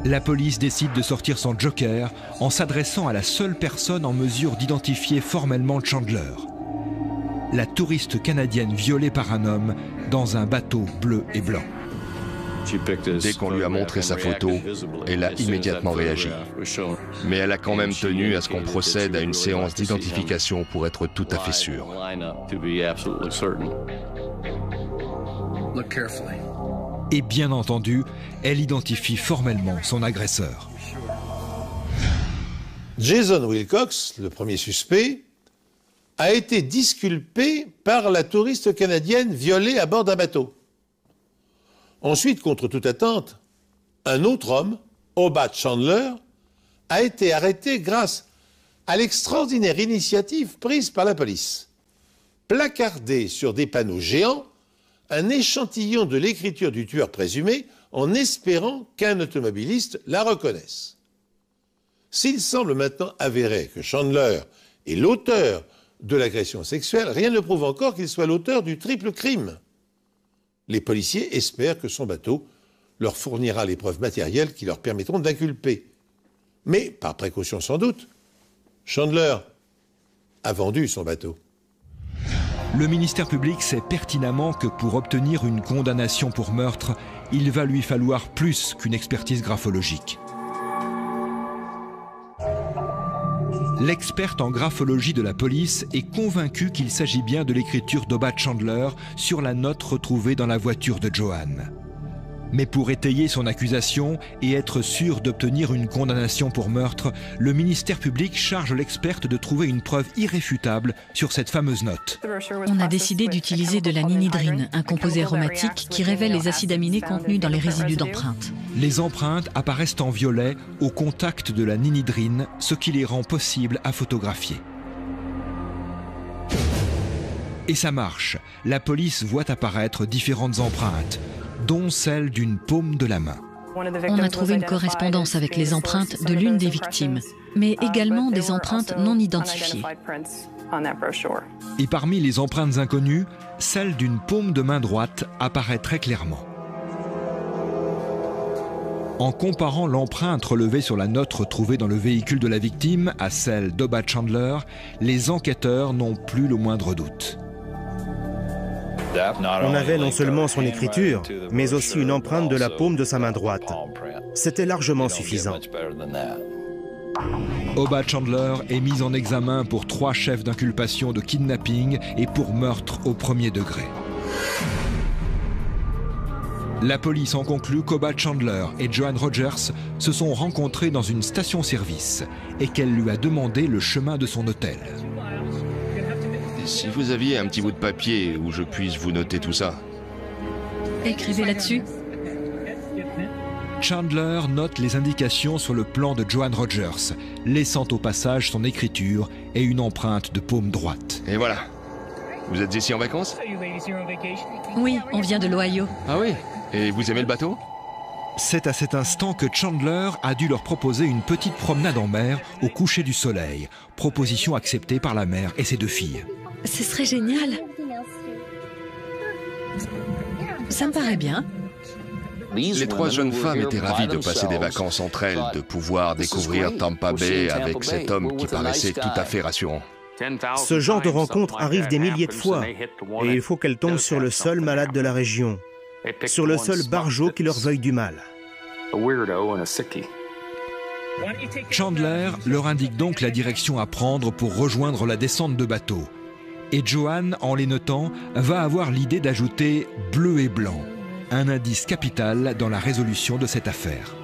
la police décide de sortir son joker en s'adressant à la seule personne en mesure d'identifier formellement Chandler. La touriste canadienne violée par un homme dans un bateau bleu et blanc. Dès qu'on lui a montré sa photo, elle a immédiatement réagi. Mais elle a quand même tenu à ce qu'on procède à une séance d'identification pour être tout à fait sûr. Et bien entendu, elle identifie formellement son agresseur. Jason Wilcox, le premier suspect, a été disculpé par la touriste canadienne violée à bord d'un bateau. Ensuite, contre toute attente, un autre homme, Oba Chandler, a été arrêté grâce à l'extraordinaire initiative prise par la police. Placardé sur des panneaux géants, un échantillon de l'écriture du tueur présumé en espérant qu'un automobiliste la reconnaisse. S'il semble maintenant avéré que Chandler est l'auteur de l'agression sexuelle, rien ne prouve encore qu'il soit l'auteur du triple crime. Les policiers espèrent que son bateau leur fournira les preuves matérielles qui leur permettront d'inculper. Mais, par précaution sans doute, Chandler a vendu son bateau. Le ministère public sait pertinemment que pour obtenir une condamnation pour meurtre, il va lui falloir plus qu'une expertise graphologique. L'experte en graphologie de la police est convaincue qu'il s'agit bien de l'écriture d'Oba Chandler sur la note retrouvée dans la voiture de Joanne. Mais pour étayer son accusation et être sûr d'obtenir une condamnation pour meurtre, le ministère public charge l'experte de trouver une preuve irréfutable sur cette fameuse note. On a décidé d'utiliser de la ninhydrine, un composé aromatique qui révèle les acides aminés contenus dans les résidus d'empreintes. Les empreintes apparaissent en violet au contact de la ninhydrine, ce qui les rend possibles à photographier. Et ça marche. La police voit apparaître différentes empreintes, dont celle d'une paume de la main. On a trouvé une correspondance avec les empreintes de l'une des victimes, mais également des empreintes non identifiées. Et parmi les empreintes inconnues, celle d'une paume de main droite apparaît très clairement. En comparant l'empreinte relevée sur la note retrouvée dans le véhicule de la victime à celle d'Oba Chandler, les enquêteurs n'ont plus le moindre doute. On avait non seulement son écriture, mais aussi une empreinte de la paume de sa main droite. C'était largement suffisant. Obad Chandler est mis en examen pour 3 chefs d'inculpation de kidnapping et pour meurtre au premier degré. La police en conclut qu'Obad Chandler et Joan Rogers se sont rencontrés dans une station-service et qu'elle lui a demandé le chemin de son hôtel. Si vous aviez un petit bout de papier où je puisse vous noter tout ça. Écrivez là-dessus. Chandler note les indications sur le plan de Joan Rogers, laissant au passage son écriture et une empreinte de paume droite. Et voilà. Vous êtes ici en vacances? Oui, on vient de l'Ohio. Ah oui? Et vous aimez le bateau? C'est à cet instant que Chandler a dû leur proposer une petite promenade en mer au coucher du soleil, proposition acceptée par la mère et ses 2 filles. Ce serait génial. Ça me paraît bien. Les 3 jeunes femmes étaient ravies de passer des vacances entre elles, de pouvoir découvrir Tampa Bay avec cet homme qui paraissait tout à fait rassurant. Ce genre de rencontre arrive des milliers de fois, et il faut qu'elles tombent sur le seul malade de la région, sur le seul barjot qui leur veuille du mal. Chandler leur indique donc la direction à prendre pour rejoindre la descente de bateau. Et Joan, en les notant, va avoir l'idée d'ajouter « bleu et blanc », un indice capital dans la résolution de cette affaire.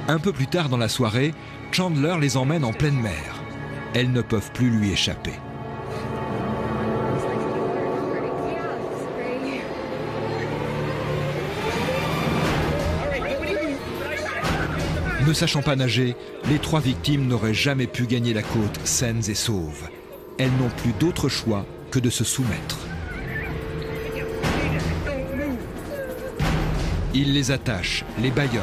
Un peu plus tard dans la soirée, Chandler les emmène en pleine mer. Elles ne peuvent plus lui échapper. Ne sachant pas nager, les 3 victimes n'auraient jamais pu gagner la côte saines et sauves. Elles n'ont plus d'autre choix que de se soumettre. Ils les attachent, les bâillonnent,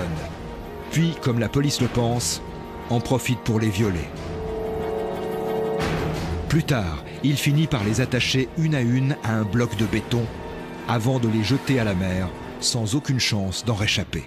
puis, comme la police le pense, en profite pour les violer. Plus tard, il finit par les attacher une à une à un bloc de béton avant de les jeter à la mer sans aucune chance d'en réchapper.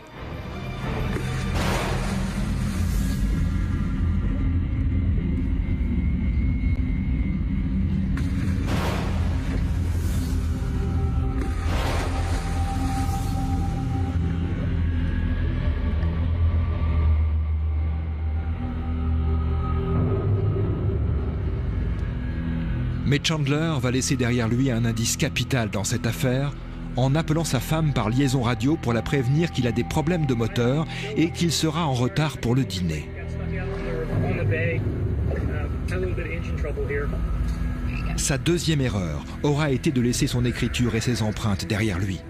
Mais Chandler va laisser derrière lui un indice capital dans cette affaire en appelant sa femme par liaison radio pour la prévenir qu'il a des problèmes de moteur et qu'il sera en retard pour le dîner. Sa 2e erreur aura été de laisser son écriture et ses empreintes derrière lui.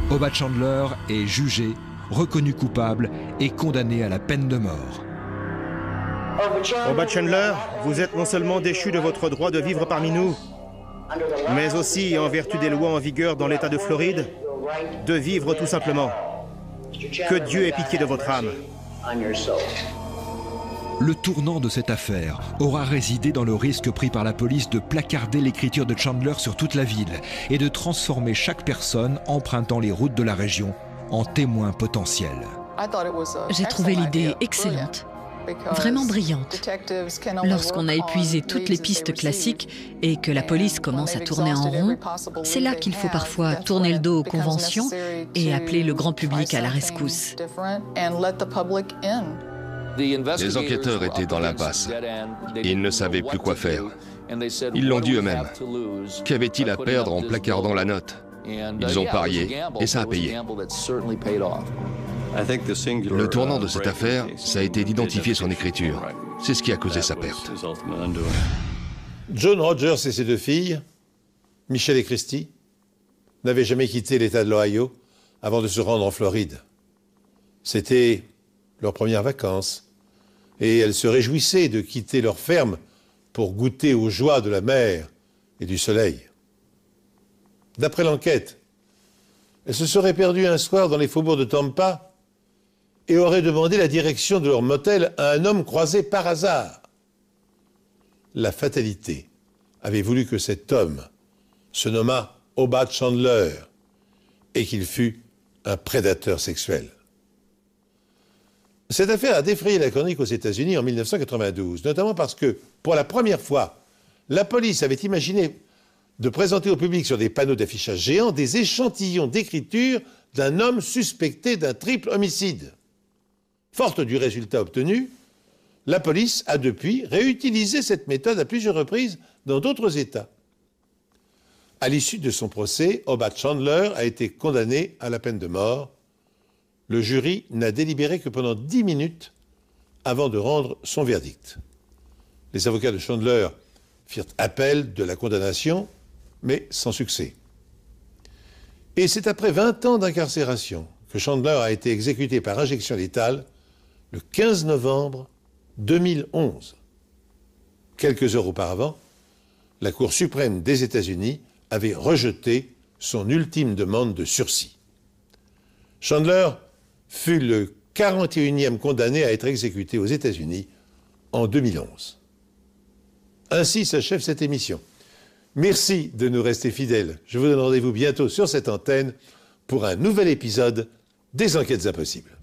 Obad Chandler est jugé, reconnu coupable et condamné à la peine de mort. Obad Chandler, vous êtes non seulement déchu de votre droit de vivre parmi nous, mais aussi, en vertu des lois en vigueur dans l'État de Floride, de vivre tout simplement. Que Dieu ait pitié de votre âme. Le tournant de cette affaire aura résidé dans le risque pris par la police de placarder l'écriture de Chandler sur toute la ville et de transformer chaque personne empruntant les routes de la région en témoin potentiel. J'ai trouvé l'idée excellente. Vraiment brillante. Lorsqu'on a épuisé toutes les pistes classiques et que la police commence à tourner en rond, c'est là qu'il faut parfois tourner le dos aux conventions et appeler le grand public à la rescousse. Les enquêteurs étaient dans l'impasse. Ils ne savaient plus quoi faire. Ils l'ont dit eux-mêmes. Qu'avaient-ils à perdre en placardant la note? Ils ont parié et ça a payé. Le tournant de cette affaire, ça a été d'identifier son écriture. C'est ce qui a causé sa perte. Joan Rogers et ses 2 filles, Michelle et Christy, n'avaient jamais quitté l'État de l'Ohio avant de se rendre en Floride. C'était leurs premières vacances, et elles se réjouissaient de quitter leur ferme pour goûter aux joies de la mer et du soleil. D'après l'enquête, elles se seraient perdues un soir dans les faubourgs de Tampa et auraient demandé la direction de leur motel à un homme croisé par hasard. La fatalité avait voulu que cet homme se nommât Obad Chandler « et qu'il fût un prédateur sexuel. Cette affaire a défrayé la chronique aux États-Unis en 1992, notamment parce que, pour la première fois, la police avait imaginé de présenter au public sur des panneaux d'affichage géants des échantillons d'écriture d'un homme suspecté d'un triple homicide. Forte du résultat obtenu, la police a depuis réutilisé cette méthode à plusieurs reprises dans d'autres États. À l'issue de son procès, Obad Chandler a été condamné à la peine de mort. Le jury n'a délibéré que pendant 10 minutes avant de rendre son verdict. Les avocats de Chandler firent appel de la condamnation, mais sans succès. Et c'est après 20 ans d'incarcération que Chandler a été exécuté par injection létale le 15 novembre 2011. Quelques heures auparavant, la Cour suprême des États-Unis avait rejeté son ultime demande de sursis. Chandler fut le 41e condamné à être exécuté aux États-Unis en 2011. Ainsi s'achève cette émission. Merci de nous rester fidèles. Je vous donne rendez-vous bientôt sur cette antenne pour un nouvel épisode des Enquêtes Impossibles.